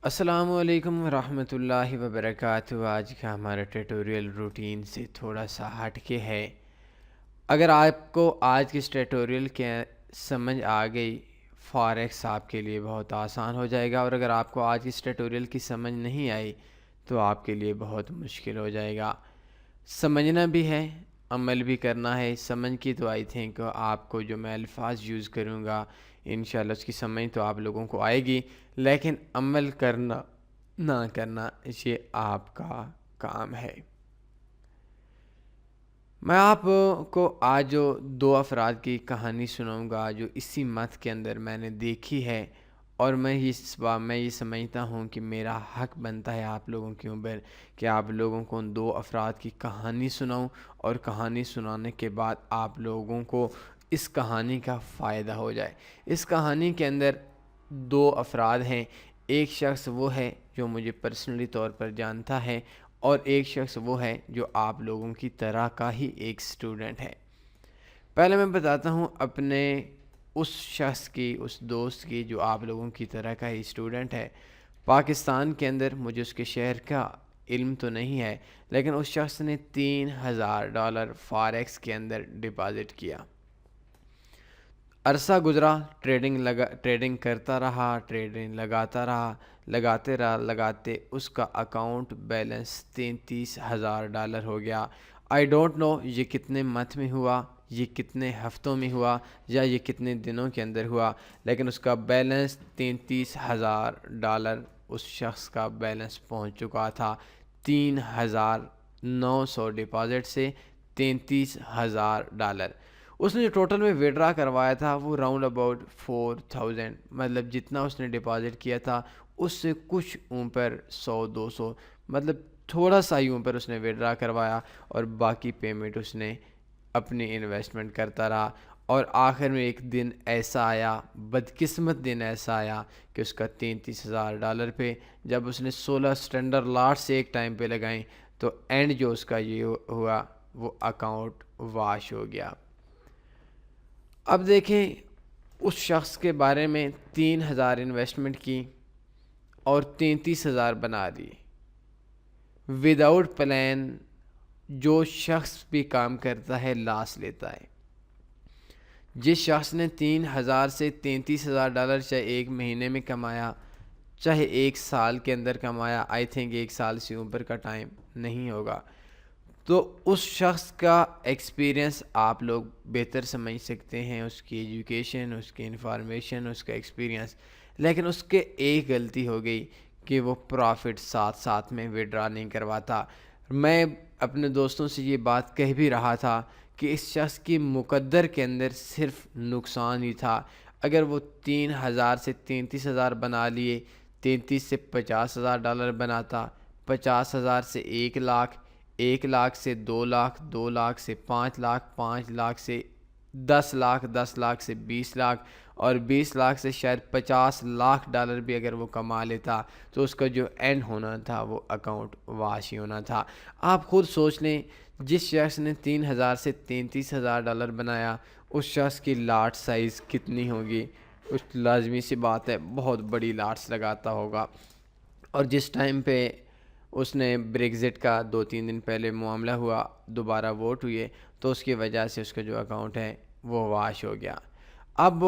السلام علیکم ورحمۃ اللہ وبرکاتہ۔ آج کا ہمارا ٹیٹوریل روٹین سے تھوڑا سا ہٹ کے ہے۔ اگر آپ کو آج کے اس ٹیٹوریل کے سمجھ آ گئی، فاریکس آپ کے لیے بہت آسان ہو جائے گا، اور اگر آپ کو آج اس ٹیٹوریل کی سمجھ نہیں آئی تو آپ کے لیے بہت مشکل ہو جائے گا۔ سمجھنا بھی ہے، عمل بھی کرنا ہے۔ سمجھ کی تو آئی تھنک آپ کو جو میں الفاظ یوز کروں گا انشاءاللہ اس کی سمجھ تو آپ لوگوں کو آئے گی، لیکن عمل کرنا نہ کرنا یہ آپ کا کام ہے۔ میں آپ کو آج جو دو افراد کی کہانی سناؤں گا جو اسی مت کے اندر میں نے دیکھی ہے، اور میں یہ سمجھتا ہوں کہ میرا حق بنتا ہے آپ لوگوں کے اوپر کہ آپ لوگوں کو ان دو افراد کی کہانی سناؤں، اور کہانی سنانے کے بعد آپ لوگوں کو اس کہانی کا فائدہ ہو جائے۔ اس کہانی کے اندر دو افراد ہیں، ایک شخص وہ ہے جو مجھے پرسنلی طور پر جانتا ہے، اور ایک شخص وہ ہے جو آپ لوگوں کی طرح کا ہی ایک اسٹوڈنٹ ہے۔ پہلے میں بتاتا ہوں اپنے اس شخص کی، اس دوست کی جو آپ لوگوں کی طرح کا ہی اسٹوڈنٹ ہے۔ پاکستان کے اندر مجھے اس کے شہر کا علم تو نہیں ہے، لیکن اس شخص نے $3000 فاریکس کے اندر ڈپازٹ کیا۔ عرصہ گزرا، ٹریڈنگ کرتا رہا، ٹریڈنگ لگاتے اس کا اکاؤنٹ بیلنس $33,000 ہو گیا۔ آئی ڈونٹ نو یہ کتنے منتھ میں ہوا، یہ کتنے ہفتوں میں ہوا، یا یہ کتنے دنوں کے اندر ہوا، لیکن اس کا بیلنس $33,000 اس شخص کا بیلنس پہنچ چکا تھا۔ 3,900 ڈپازٹ سے $33,000۔ اس نے جو ٹوٹل میں وڈرا کروایا تھا وہ راؤنڈ اباؤٹ 4000، مطلب جتنا اس نے ڈپازٹ کیا تھا اس سے کچھ اوپر 100-200، مطلب تھوڑا سا ہی اوپر اس نے وڈرا کروایا، اور باقی پیمنٹ اس نے اپنی انویسٹمنٹ کرتا رہا۔ اور آخر میں ایک دن ایسا آیا، بدقسمت دن ایسا آیا کہ اس کا $33,000 پہ جب اس نے 16 اسٹینڈرڈ لاٹ سے ایک ٹائم پہ لگائیں تو اینڈ جو اس کا یہ ہوا وہ اکاؤنٹ واش ہو گیا۔ اب دیکھیں، اس شخص کے بارے میں 3,000 انویسٹمنٹ کی اور 33,000 بنا دی وداؤٹ پلان۔ جو شخص بھی کام کرتا ہے لاس لیتا ہے۔ جس شخص نے 3,000 سے $33,000 چاہے ایک مہینے میں کمایا، چاہے ایک سال کے اندر کمایا، آئی تھنک ایک سال سے اوپر کا ٹائم نہیں ہوگا، تو اس شخص کا ایکسپیرینس آپ لوگ بہتر سمجھ سکتے ہیں، اس کی ایجوکیشن، اس کی انفارمیشن، اس کا ایکسپیرینس، لیکن اس کے ایک غلطی ہو گئی کہ وہ پروفٹ ساتھ میں وڈرا نہیں کرواتا۔ میں اپنے دوستوں سے یہ بات کہہ بھی رہا تھا کہ اس شخص کی مقدر کے اندر صرف نقصان ہی تھا۔ اگر وہ 3,000 سے 33,000 بنا لیے، 33 سے $50,000 بناتا، 50,000 سے 1,00,000، 1,00,000 سے 2,00,000، 2,00,000 سے 5,00,000، 5,00,000 سے 10,00,000، 10,00,000 سے 20,00,000، اور 20,00,000 سے شاید $50,00,000 بھی اگر وہ کما لیتا تو اس کا جو اینڈ ہونا تھا وہ اکاؤنٹ واش ہی ہونا تھا۔ آپ خود سوچ لیں، جس شخص نے 3,000 سے $33,000 بنایا اس شخص کی لاٹ سائز کتنی ہوگی؟ اس لازمی سی بات ہے بہت بڑی لاٹس لگاتا ہوگا۔ اور جس ٹائم پہ اس نے بریگزٹ کا 2-3 دن پہلے معاملہ ہوا، دوبارہ ووٹ ہوئے، تو اس کی وجہ سے اس کا جو اکاؤنٹ ہے وہ واش ہو گیا۔ اب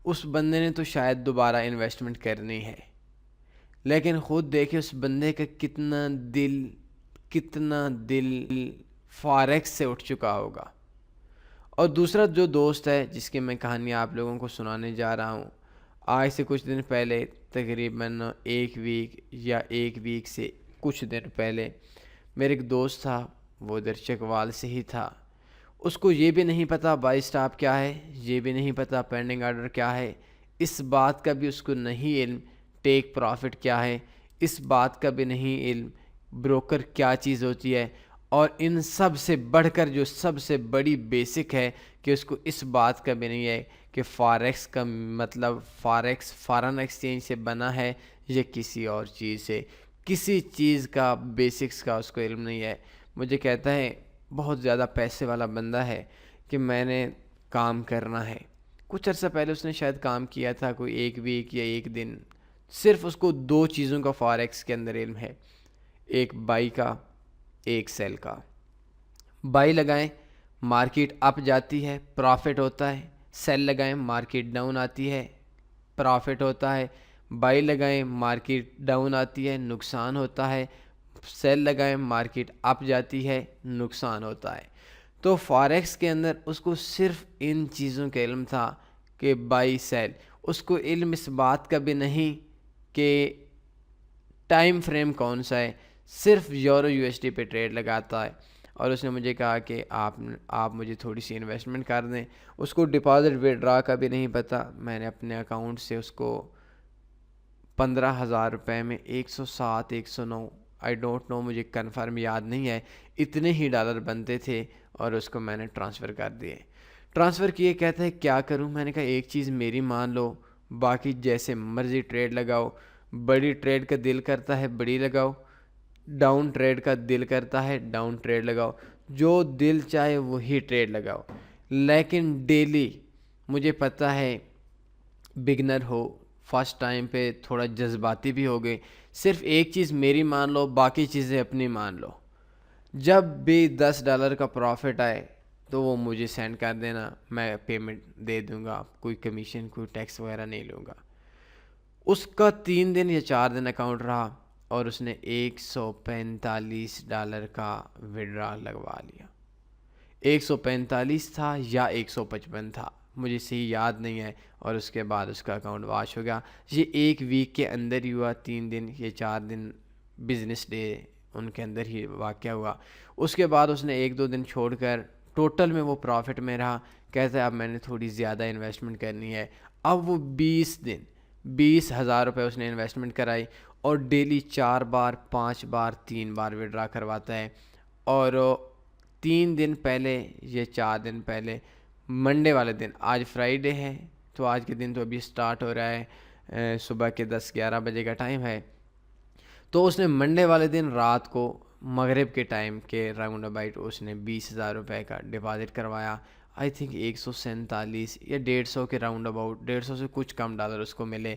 اس بندے نے تو شاید دوبارہ انویسٹمنٹ کرنی ہے، لیکن خود دیکھے اس بندے کا کتنا دل فاریکس سے اٹھ چکا ہوگا۔ اور دوسرا جو دوست ہے جس کی میں کہانی آپ لوگوں کو سنانے جا رہا ہوں، آج سے کچھ دن پہلے، تقریباً ایک ویک سے کچھ دن پہلے، میرے ایک دوست تھا، وہ ادھر چکوال سے ہی تھا۔ اس کو یہ بھی نہیں پتہ بائی اسٹاپ کیا ہے، یہ بھی نہیں پتہ پینڈنگ آرڈر کیا ہے، اس بات کا بھی اس کو نہیں علم ٹیک پروفٹ کیا ہے، اس بات کا بھی نہیں علم بروکر کیا چیز ہوتی ہے، اور ان سب سے بڑھ کر جو سب سے بڑی بیسک ہے کہ اس کو اس بات کا بھی نہیں ہے کہ فاریکس کا مطلب فاریکس فارن ایکسچینج سے بنا ہے یا کسی اور چیز سے، کسی چیز کا بیسکس کا اس کو علم نہیں ہے۔ مجھے کہتا ہے بہت زیادہ پیسے والا بندہ ہے کہ میں نے کام کرنا ہے۔ کچھ عرصہ پہلے اس نے شاید کام کیا تھا کوئی ایک ویک یا ایک دن، صرف اس کو دو چیزوں کا فاریکس کے اندر علم ہے، ایک بائی کا، ایک سیل کا۔ بائی لگائیں، مارکیٹ اپ جاتی ہے، پرافٹ ہوتا ہے، سیل لگائیں، مارکیٹ ڈاؤن آتی ہے، پرافٹ ہوتا ہے۔ بائی لگائیں، مارکیٹ ڈاؤن آتی ہے، نقصان ہوتا ہے، سیل لگائیں، مارکیٹ اپ جاتی ہے، نقصان ہوتا ہے۔ تو فاریکس کے اندر اس کو صرف ان چیزوں کا علم تھا کہ بائی سیل، اس کو علم اس بات کا بھی نہیں کہ ٹائم فریم کون سا ہے، صرف یورو یو ایس ڈی پہ ٹریڈ لگاتا ہے۔ اور اس نے مجھے کہا کہ آپ مجھے تھوڑی سی انویسٹمنٹ کر دیں۔ اس کو ڈپازٹ وڈرا کا بھی نہیں پتہ۔ میں نے اپنے اکاؤنٹ سے اس کو 15,000 روپے میں 107 109 آئی ڈونٹ نو، مجھے کنفرم یاد نہیں ہے، اتنے ہی ڈالر بنتے تھے اور اس کو میں نے ٹرانسفر کر دیے۔ ٹرانسفر کیے، کہتا ہے کیا کروں؟ میں نے کہا ایک چیز میری مان لو، باقی جیسے مرضی ٹریڈ لگاؤ، بڑی ٹریڈ کا دل کرتا ہے بڑی لگاؤ، ڈاؤن ٹریڈ کا دل کرتا ہے ڈاؤن ٹریڈ لگاؤ، جو دل چاہے وہی ٹریڈ لگاؤ، لیکن ڈیلی مجھے پتہ ہے بگنر ہو، فرسٹ ٹائم پہ تھوڑا جذباتی بھی ہو گئے، صرف ایک چیز میری مان لو، باقی چیزیں اپنی مان لو۔ جب بھی $10 کا پروفٹ آئے تو وہ مجھے سینڈ کر دینا، میں پیمنٹ دے دوں گا، کوئی کمیشن کوئی ٹیکس وغیرہ نہیں لوں گا۔ اس کا 3 دن یا 4 دن اکاؤنٹ رہا اور اس نے $145 کا وڈرا لگوا لیا۔ 145 تھا یا 155 تھا، مجھے صحیح یاد نہیں ہے، اور اس کے بعد اس کا اکاؤنٹ واش ہو گیا۔ یہ ایک ویک کے اندر ہی ہوا، 3 دن یا 4 دن بزنس ڈے ان کے اندر ہی واقعہ ہوا۔ اس کے بعد اس نے 1-2 دن چھوڑ کر ٹوٹل میں وہ پروفٹ میں رہا۔ کہتا ہے اب میں نے تھوڑی زیادہ انویسٹمنٹ کرنی ہے۔ اب وہ 20 دن 20,000 روپے اس نے انویسٹمنٹ کرائی اور ڈیلی 4 بار 5 بار 3 بار وڈرا کرواتا ہے۔ اور 3 دن پہلے یا 4 دن پہلے منڈے والے دن، آج فرائیڈے ہے تو آج کے دن تو ابھی سٹارٹ ہو رہا ہے، صبح کے 10-11 بجے کا ٹائم ہے، تو اس نے منڈے والے دن رات کو مغرب کے ٹائم کے راؤنڈ اباؤٹ اس نے 20,000 روپے کا ڈپازٹ کروایا۔ آئی تھنک 147 یا 150 کے راؤنڈ اباؤٹ، 150 سے کچھ کم ڈالر اس کو ملے،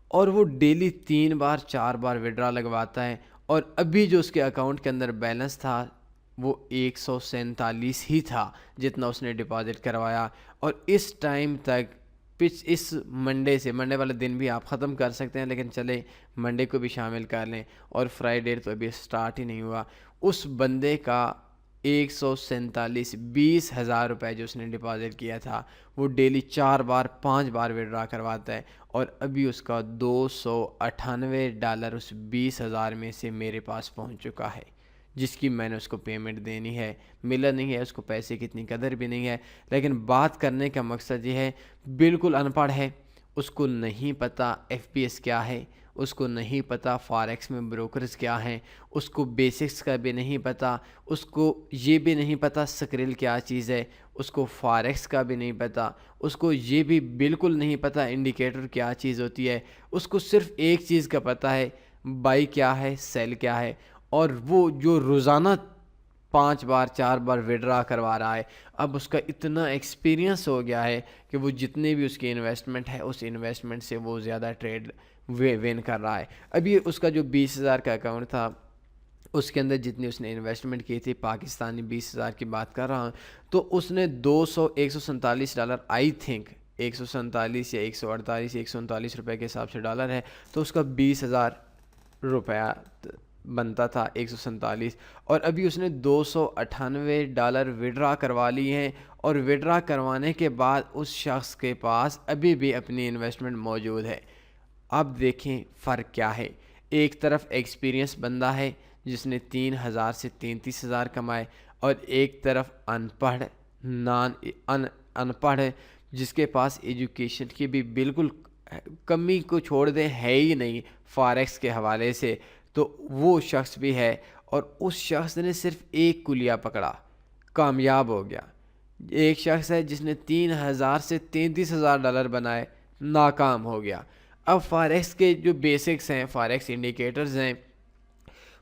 اور وہ ڈیلی 3 بار 4 بار وڈرا لگواتا ہے۔ اور ابھی جو اس کے اکاؤنٹ کے اندر بیلنس تھا وہ 147 ہی تھا جتنا اس نے ڈپازٹ کروایا۔ اور اس ٹائم تک اس منڈے والے دن بھی آپ ختم کر سکتے ہیں، لیکن چلے منڈے کو بھی شامل کر لیں، اور فرائیڈے تو ابھی سٹارٹ ہی نہیں ہوا۔ اس بندے کا 147 20,000 روپے جو اس نے ڈپازٹ کیا تھا وہ ڈیلی 4 بار 5 بار وڈرا کرواتا ہے، اور ابھی اس کا $298 اس 20,000 میں سے میرے پاس پہنچ چکا ہے، جس کی میں نے اس کو پیمنٹ دینی ہے۔ ملا نہیں ہے اس کو، پیسے کی اتنی قدر بھی نہیں ہے، لیکن بات کرنے کا مقصد یہ ہے، بالکل ان پڑھ ہے، اس کو نہیں پتہ ایف پی ایس کیا ہے، اس کو نہیں پتہ فاریکس میں بروکرز کیا ہیں، اس کو بیسکس کا بھی نہیں پتہ، اس کو یہ بھی نہیں پتہ سکرل کیا چیز ہے، اس کو فاریکس کا بھی نہیں پتہ، اس کو یہ بھی بالکل نہیں پتہ انڈیکیٹر کیا چیز ہوتی ہے۔ اس کو صرف ایک چیز کا پتہ ہے، بائی کیا ہے، سیل کیا ہے، اور وہ جو روزانہ 5 بار 4 بار وڈرا کروا رہا ہے، اب اس کا اتنا ایکسپیرینس ہو گیا ہے کہ وہ جتنے بھی اس کی انویسٹمنٹ ہے اس انویسٹمنٹ سے وہ زیادہ ٹریڈ ون کر رہا ہے۔ ابھی اس کا جو 20,000 کا اکاؤنٹ تھا اس کے اندر جتنی اس نے انویسٹمنٹ کی تھی، پاکستانی 20,000 کی بات کر رہا ہوں، تو اس نے $147 آئی تھنک 147 یا 148 139 روپے کے حساب سے ڈالر ہے، تو اس کا 20,000 روپیہ بنتا تھا 147، اور ابھی اس نے $298 وڈرا کروا لی ہیں، اور وڈرا کروانے کے بعد اس شخص کے پاس ابھی بھی اپنی انویسٹمنٹ موجود ہے۔ اب دیکھیں فرق کیا ہے، ایک طرف ایکسپیرینس بندہ ہے جس نے 3,000 سے 33,000 کمائے، اور ایک طرف ان پڑھ ہے جس کے پاس ایجوکیشن کی بھی بالکل کمی کو چھوڑ دیں ہے ہی نہیں فاریکس کے حوالے سے، تو وہ شخص بھی ہے، اور اس شخص نے صرف ایک کلیہ پکڑا، کامیاب ہو گیا۔ ایک شخص ہے جس نے 3,000 سے $33,000 بنائے، ناکام ہو گیا۔ اب فاریکس کے جو بیسکس ہیں، فاریکس انڈیکیٹرز ہیں،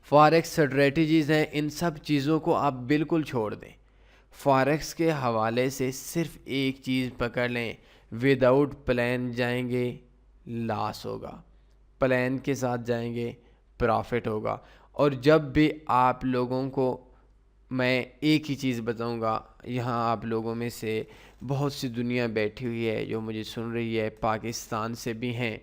فاریکس اسٹریٹجیز ہیں، ان سب چیزوں کو آپ بالکل چھوڑ دیں، فاریکس کے حوالے سے صرف ایک چیز پکڑ لیں، وداؤٹ پلان جائیں گے لاس ہوگا، پلان کے ساتھ جائیں گے پرافٹ ہوگا. اور جب بھی آپ لوگوں کو میں ایک ہی چیز بتاؤں گا, یہاں آپ لوگوں میں سے بہت سی دنیا بیٹھی ہوئی ہے جو مجھے سن رہی ہے, پاکستان سے بھی ہیں,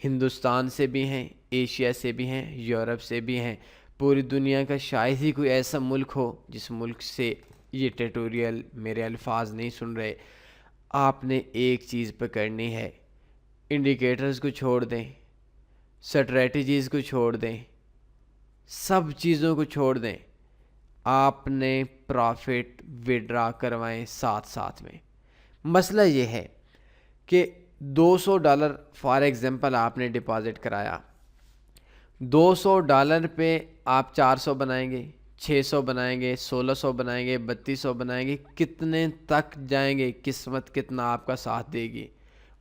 ہندوستان سے بھی ہیں, ایشیا سے بھی ہیں, یورپ سے بھی ہیں, پوری دنیا کا شاید ہی کوئی ایسا ملک ہو جس ملک سے یہ ٹیٹوریل میرے الفاظ نہیں سن رہے. آپ نے ایک چیز پکڑنی ہے, انڈیکیٹرز کو چھوڑ دیں, سٹریٹجیز کو چھوڑ دیں, سب چیزوں کو چھوڑ دیں, آپ نے پرافٹ وڈرا کروائیں ساتھ ساتھ میں. مسئلہ یہ ہے کہ $200 فار ایگزامپل آپ نے ڈپازٹ کرایا, $200 پہ آپ 400 بنائیں گے, 600 بنائیں گے, 1600 بنائیں گے, 3200 بنائیں گے, کتنے تک جائیں گے, قسمت کتنا آپ کا ساتھ دے گی.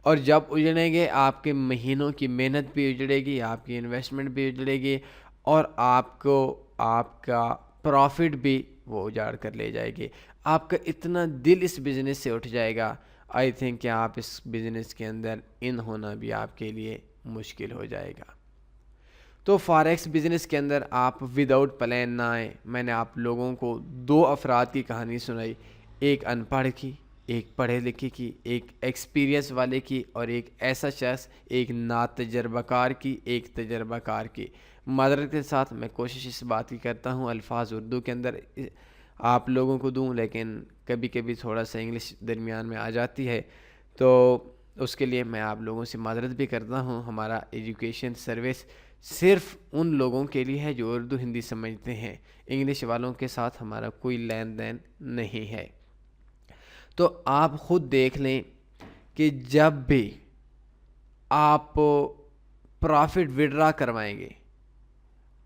اور جب اجڑیں گے آپ کے مہینوں کی محنت بھی اجڑے گی, آپ کی انویسٹمنٹ بھی اجڑے گی, اور آپ کو آپ کا پروفٹ بھی وہ اجاڑ کر لے جائے گی. آپ کا اتنا دل اس بزنس سے اٹھ جائے گا, آئی تھنک کہ آپ اس بزنس کے اندر ان ہونا بھی آپ کے لیے مشکل ہو جائے گا. تو فاریکس بزنس کے اندر آپ وداؤٹ پلان نہ آئیں. میں نے آپ لوگوں کو 2 افراد کی کہانی سنائی, ایک ان پڑھ کی, ایک پڑھے لکھے کی, ایک ایکسپیرینس والے کی, اور ایک ایسا شخص, ایک ناتجربہ کار کی, ایک تجربہ کار کی. معذرت کے ساتھ میں کوشش اس بات کی کرتا ہوں الفاظ اردو کے اندر آپ لوگوں کو دوں, لیکن کبھی کبھی تھوڑا سا انگلش درمیان میں آ جاتی ہے, تو اس کے لیے میں آپ لوگوں سے معذرت بھی کرتا ہوں. ہمارا ایجوکیشن سروس صرف ان لوگوں کے لیے ہے جو اردو ہندی سمجھتے ہیں, انگلش والوں کے ساتھ ہمارا کوئی لین دین نہیں ہے. تو آپ خود دیکھ لیں کہ جب بھی آپ پرافٹ وڈرا کروائیں گے,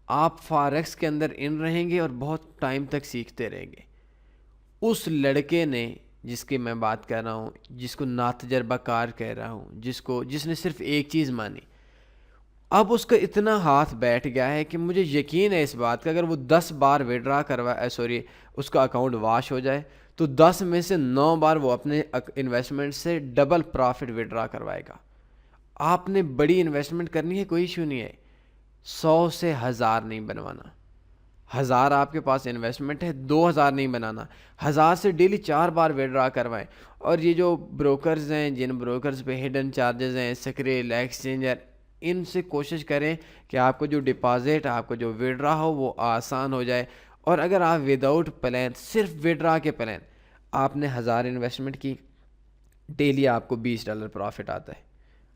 آپ فاریکس کے اندر ان رہیں گے اور بہت ٹائم تک سیکھتے رہیں گے. اس لڑکے نے, جس کی میں بات کر رہا ہوں, جس کو ناتجربہ کار کہہ رہا ہوں, جس نے صرف ایک چیز مانی, اب اس کا اتنا ہاتھ بیٹھ گیا ہے کہ مجھے یقین ہے اس بات کا, اگر وہ 10 بار وڈرا اس کا اکاؤنٹ واش ہو جائے تو 10 میں سے 9 بار وہ اپنے انویسٹمنٹ سے ڈبل پرافٹ وڈرا کروائے گا. آپ نے بڑی انویسٹمنٹ کرنی ہے, کوئی ایشو نہیں ہے, 100 سے 1000 نہیں بنوانا. 1000 آپ کے پاس انویسٹمنٹ ہے, 2000 نہیں بنانا. 1000 سے ڈیلی 4 بار وڈرا کروائیں. اور یہ جو بروکرز ہیں, جن بروکرز پہ ہڈن چارجز ہیں, سکریل, ایکسچینجر, ان سے کوشش کریں کہ آپ کو جو ڈپازٹ, آپ کو جو وڈرا ہو وہ آسان ہو جائے. اور اگر آپ وداؤٹ پلان, صرف وڈرا کے پلان, آپ نے 1000 انویسٹمنٹ کی, ڈیلی آپ کو $20 پروفٹ آتا ہے,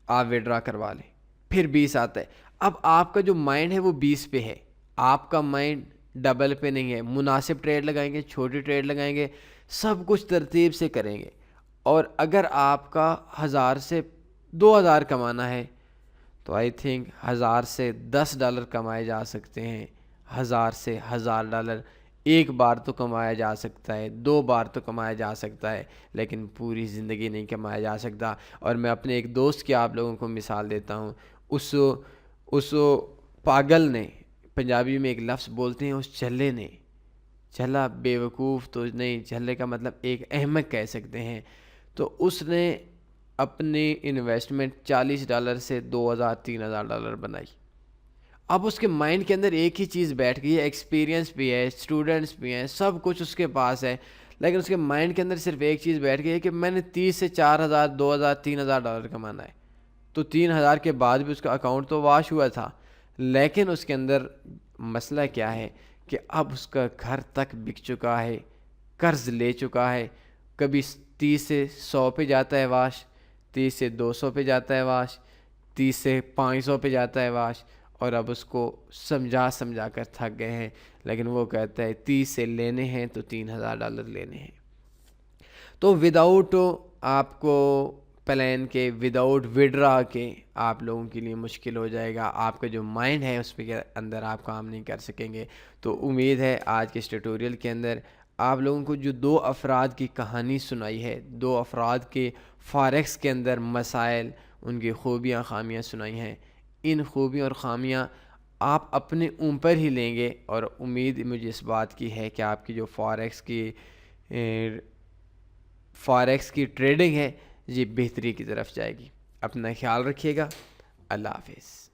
آپ وڈرا کروا لیں, پھر 20 آتا ہے. اب آپ کا جو مائنڈ ہے وہ 20 پہ ہے, آپ کا مائنڈ ڈبل پہ نہیں ہے. مناسب ٹریڈ لگائیں گے, چھوٹی ٹریڈ لگائیں گے, سب کچھ ترتیب سے کریں گے. اور اگر آپ کا 1000 سے 2000 کمانا ہے تو آئی تھنک 1000 سے $10 کمائے جا سکتے ہیں. 1000 سے $1000 ایک بار تو کمایا جا سکتا ہے, 2 بار تو کمایا جا سکتا ہے, لیکن پوری زندگی نہیں کمایا جا سکتا. اور میں اپنے ایک دوست کی آپ لوگوں کو مثال دیتا ہوں. اس پاگل نے, پنجابی میں ایک لفظ بولتے ہیں, اس چلے نے, چلا بیوقوف تو نہیں, چلے کا مطلب ایک احمق کہہ سکتے ہیں, تو اس نے اپنی انویسٹمنٹ $40 سے $2000-3000 بنائی. اب اس کے مائنڈ کے اندر ایک ہی چیز بیٹھ گئی ہے, ایکسپیرینس بھی ہے, اسٹوڈنٹس بھی ہیں, سب کچھ اس کے پاس ہے, لیکن اس کے مائنڈ کے اندر صرف ایک چیز بیٹھ گئی ہے کہ میں نے 30 سے 4000, 2000, $3000 کمانا ہے. تو 3000 کے بعد بھی اس کا اکاؤنٹ تو واش ہوا تھا, لیکن اس کے اندر مسئلہ کیا ہے کہ اب اس کا گھر تک بک چکا ہے, قرض لے چکا ہے. کبھی 30 سے 100 پہ جاتا ہے واش, 30 سے 200 پہ جاتا ہے واش, 30 سے 500 پہ جاتا ہے واش, اور اب اس کو سمجھا کر تھک گئے ہیں. لیکن وہ کہتا ہے 30 سے لینے ہیں تو $3000 لینے ہیں. تو وداؤٹ آپ کو پلان کے, وداؤٹ وڈرا کے, آپ لوگوں کے لیے مشکل ہو جائے گا. آپ کا جو مائنڈ ہے اس کے اندر آپ کام نہیں کر سکیں گے. تو امید ہے آج کے اس ٹیوٹوریل کے اندر آپ لوگوں کو جو 2 افراد کی کہانی سنائی ہے, 2 افراد کے فاریکس کے اندر مسائل, ان کی خوبیاں خامیاں سنائی ہیں, ان خوبیاں اور خامیاں آپ اپنے اوپر ہی لیں گے. اور امید مجھے اس بات کی ہے کہ آپ کی جو فاریکس کی ٹریڈنگ ہے یہ بہتری کی طرف جائے گی. اپنا خیال رکھیے گا. اللہ حافظ.